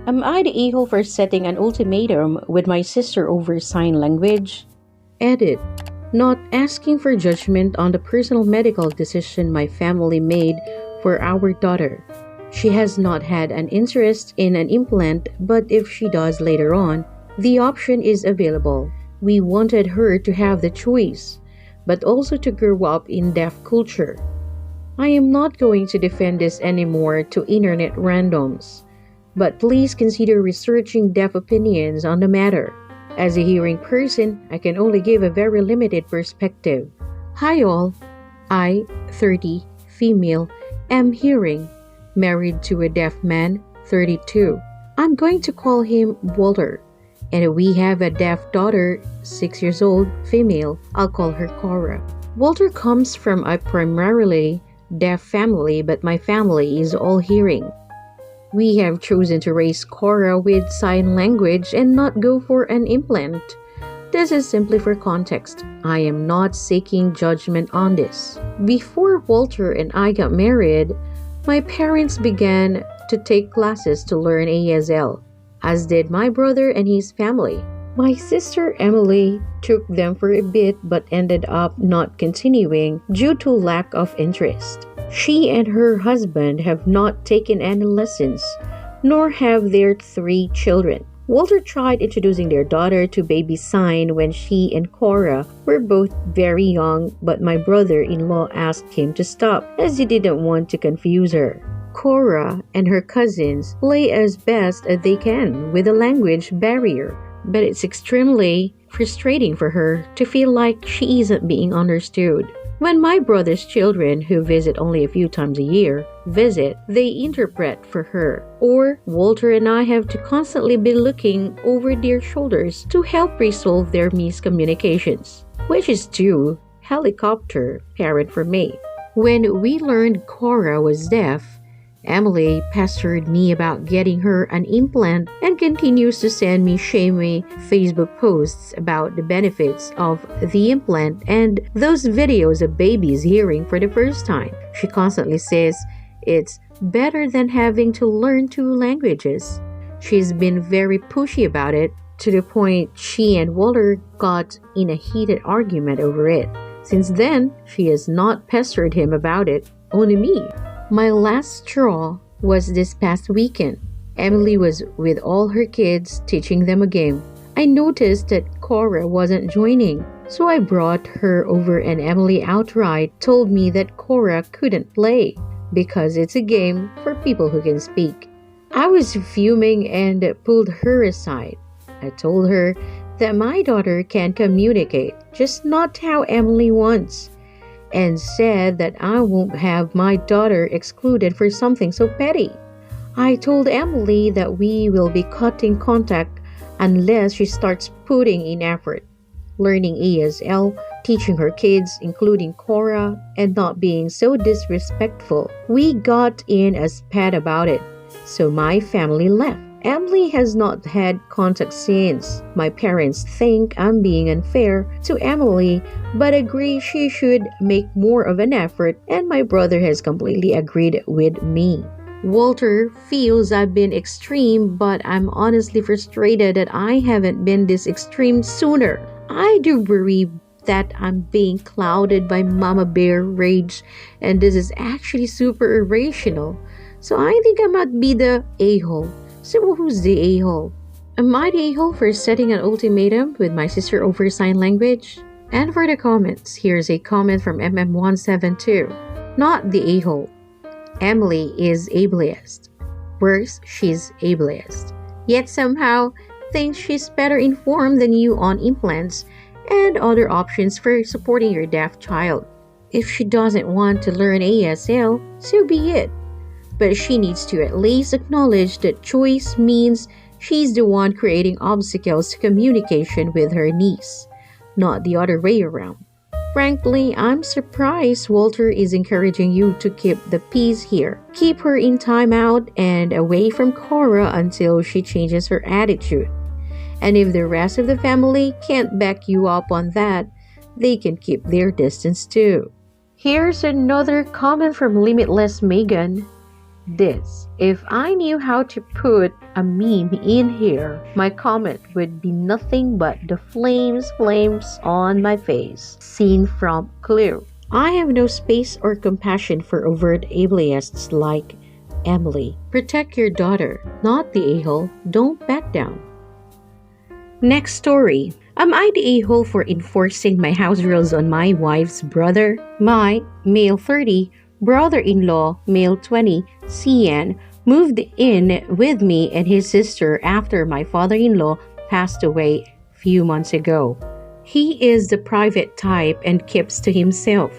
Am I the a-hole for setting an ultimatum with my sister over sign language? Edit. Not asking for judgment on the personal medical decision my family made for our daughter. She has not had an interest in an implant, but if she does later on, the option is available. We wanted her to have the choice, but also to grow up in deaf culture. I am not going to defend this anymore to internet randoms, but please consider researching deaf opinions on the matter. As a hearing person, I can only give a very limited perspective. Hi all, I, 30, female, am hearing, married to a deaf man, 32. I'm going to call him Walter. And we have a deaf daughter, 6 years old, female. I'll call her Cora. Walter comes from a primarily deaf family, but my family is all hearing. We have chosen to raise Cora with sign language and not go for an implant. This is simply for context. I am not seeking judgment on this. Before Walter and I got married, my parents began to take classes to learn ASL, as did my brother and his family. My sister Emily took them for a bit but ended up not continuing due to lack of interest. She and her husband have not taken any lessons, nor have their 3 children. Walter tried introducing their daughter to baby sign when she and Cora were both very young, but my brother-in-law asked him to stop as he didn't want to confuse her. Cora and her cousins play as best as they can with a language barrier, but it's extremely frustrating for her to feel like she isn't being understood. When my brother's children, who visit only a few times a year, visit, they interpret for her. Or Walter and I have to constantly be looking over their shoulders to help resolve their miscommunications, which is due helicopter parent for me. When we learned Cora was deaf, Emily pestered me about getting her an implant and continues to send me shamey Facebook posts about the benefits of the implant and those videos of babies hearing for the first time. She constantly says it's better than having to learn 2 languages. She's been very pushy about it to the point she and Walter got in a heated argument over it. Since then, she has not pestered him about it, only me. My last straw was this past weekend. Emily was with all her kids teaching them a game. I noticed that Cora wasn't joining, so I brought her over and Emily outright told me that Cora couldn't play because it's a game for people who can speak. I was fuming and pulled her aside. I told her that my daughter can communicate, just not how Emily wants, and said that I won't have my daughter excluded for something so petty. I told Emily that we will be cutting contact unless she starts putting in effort, learning ASL, teaching her kids, including Cora, and not being so disrespectful. We got in a spat about it, so my family left. Emily has not had contact since. My parents think I'm being unfair to Emily, but agree she should make more of an effort, and my brother has completely agreed with me. Walter feels I've been extreme, but I'm honestly frustrated that I haven't been this extreme sooner. I do worry that I'm being clouded by mama bear rage, and this is actually super irrational. So I think I might be the a-hole. So who's the a-hole? Am I the a-hole for setting an ultimatum with my sister over sign language? And for the comments, here's a comment from MM172. Not the a-hole. Emily is ableist. Worse, she's ableist. Yet somehow thinks she's better informed than you on implants and other options for supporting your deaf child. If she doesn't want to learn ASL, so be it. But she needs to at least acknowledge that choice means she's the one creating obstacles to communication with her niece, not the other way around. Frankly, I'm surprised Walter is encouraging you to keep the peace here. Keep her in timeout and away from Cora until she changes her attitude. And if the rest of the family can't back you up on that, they can keep their distance too. Here's another comment from Limitless Megan. this. If I knew how to put a meme in here, my comment would be nothing but the flames on my face. Scene from Clue. I have no space or compassion for overt ablaists like Emily. Protect your daughter, not the a-hole. Don't back down. Next story. Am I the a-hole for enforcing my house rules on my wife's brother? My male 30 brother-in-law, male 20, Cian, moved in with me and his sister after my father-in-law passed away a few months ago. He is the private type and keeps to himself.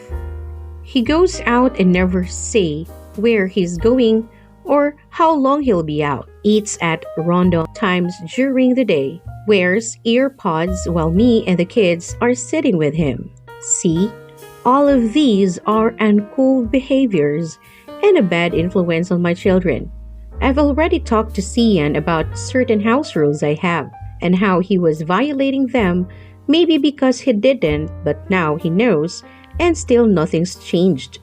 He goes out and never say where he's going or how long he'll be out. Eats at random times during the day. Wears earpods while me and the kids are sitting with him. See? All of these are uncool behaviors and a bad influence on my children. I've already talked to Cian about certain house rules I have and how he was violating them, maybe because he didn't, but now he knows, and still nothing's changed.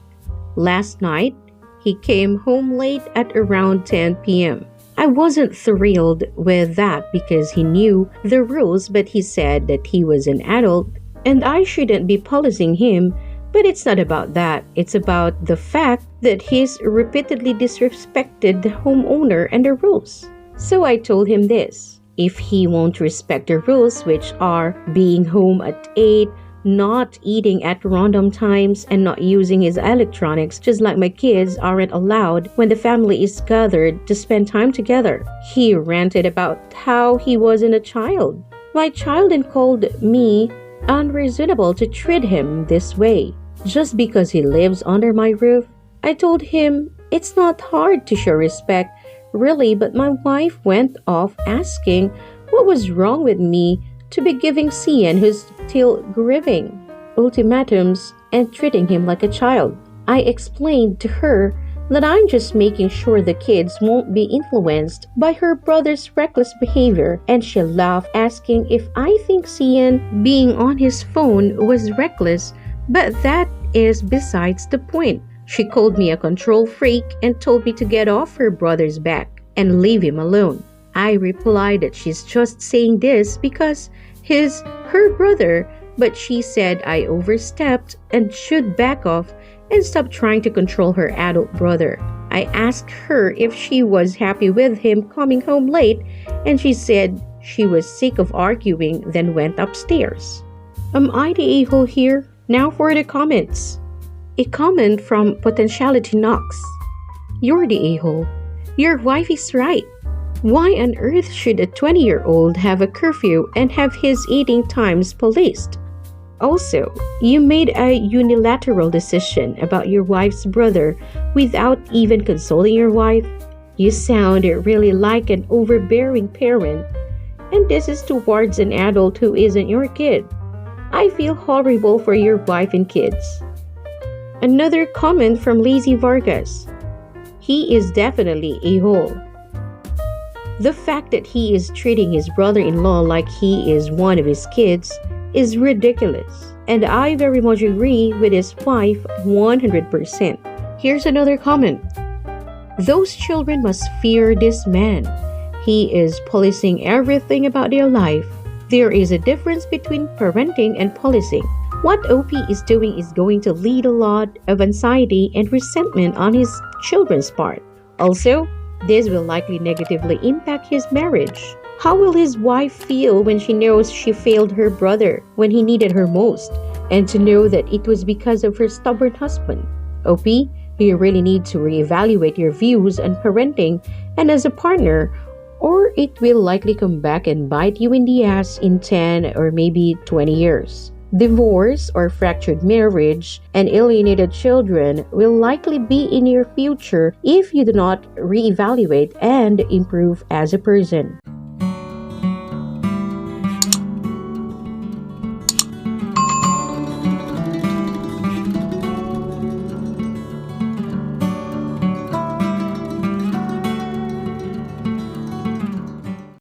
Last night, he came home late at around 10 p.m. I wasn't thrilled with that because he knew the rules, but he said that he was an adult and I shouldn't be policing him. But it's not about that. It's about the fact that he's repeatedly disrespected the homeowner and the rules. So I told him this. If he won't respect the rules, which are being home at 8, not eating at random times, and not using his electronics, just like my kids aren't allowed when the family is gathered to spend time together. He ranted about how he wasn't a child. My child and called me unreasonable to treat him this way. Just because he lives under my roof? I told him it's not hard to show respect, really, but my wife went off asking what was wrong with me to be giving Cian, who's still grieving, ultimatums and treating him like a child. I explained to her that I'm just making sure the kids won't be influenced by her brother's reckless behavior, and she laughed, asking if I think Cian being on his phone was reckless. But that is besides the point. She called me a control freak and told me to get off her brother's back and leave him alone. I replied that she's just saying this because he's her brother, but she said I overstepped and should back off and stop trying to control her adult brother. I asked her if she was happy with him coming home late, and she said she was sick of arguing, then went upstairs. Am I the a-hole here? Now for the comments. A comment from Potentiality Knox. You're the a-hole. Your wife is right. Why on earth should a 20-year-old have a curfew and have his eating times policed? Also, you made a unilateral decision about your wife's brother without even consulting your wife. You sound really like an overbearing parent, and this is towards an adult who isn't your kid. I feel horrible for your wife and kids. Another comment from Lazy Vargas. He is definitely a hole. The fact that he is treating his brother-in-law like he is one of his kids is ridiculous, and I very much agree with his wife 100%. Here's another comment. Those children must fear this man. He is policing everything about their life. There is a difference between parenting and policing. What OP is doing is going to lead a lot of anxiety and resentment on his children's part. Also, this will likely negatively impact his marriage. How will his wife feel when she knows she failed her brother when he needed her most, and to know that it was because of her stubborn husband? OP, you really need to reevaluate your views on parenting and as a partner, or it will likely come back and bite you in the ass in 10 or maybe 20 years. Divorce or fractured marriage and alienated children will likely be in your future if you do not reevaluate and improve as a person.